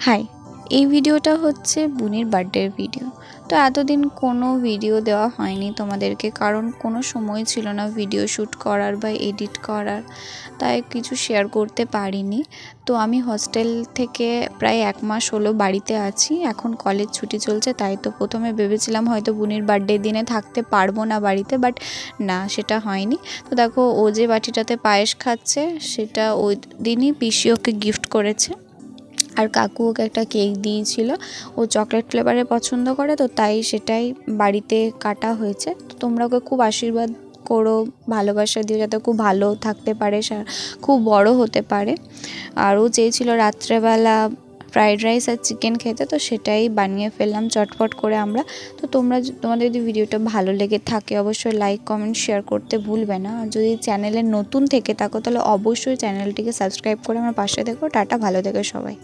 High, এই ভিডিওটা হচ্ছে বুনির বার্থডের ভিডিও। তো এতদিন কোনো ভিডিও দেওয়া হয়নি তোমাদেরকে, কারণ কোনো সময় ছিল না ভিডিও শ্যুট করার বা এডিট করার, তাই কিছু শেয়ার করতে পারিনি। তো আমি হস্টেল থেকে প্রায় 1 মাস হলো বাড়িতে আছি, এখন কলেজ ছুটি চলছে। তাই তো প্রথমে ভেবেছিলাম হয়তো বুনির বার্থডের দিনে থাকতে পারবো না বাড়িতে, বাট না, সেটা হয়নি। তো দেখো, ও যে বাটিটাতে পায়েস খাচ্ছে সেটা ওই দিনই পিসি ওকে গিফট করেছে, আর কাকু ওকে একটা কেক দিয়েছিল। ও চকলেট ফ্লেভারে পছন্দ করে, তো তাই সেটাই বাড়িতে কাটা হয়েছে। তো তোমরা ওকে খুব আশীর্বাদ করো, ভালোবাসা দিও, যাতে খুব ভালো থাকতে পারে, খুব বড় হতে পারে। আর ও চেয়েছিল রাত্রেবেলা ফ্রাইড রাইস আর চিকেন খেতে, তো সেটাই বানিয়ে ফেললাম চটপট করে আমরা। তো তোমাদের যদি ভিডিওটা ভালো লেগে থাকে অবশ্যই লাইক কমেন্ট শেয়ার করতে ভুলবে না। আর যদি চ্যানেলে নতুন থেকে থাকো তাহলে অবশ্যই চ্যানেলটিকে সাবস্ক্রাইব করে আমার পাশে থেকো। টাটা, ভালো থেকো সবাই।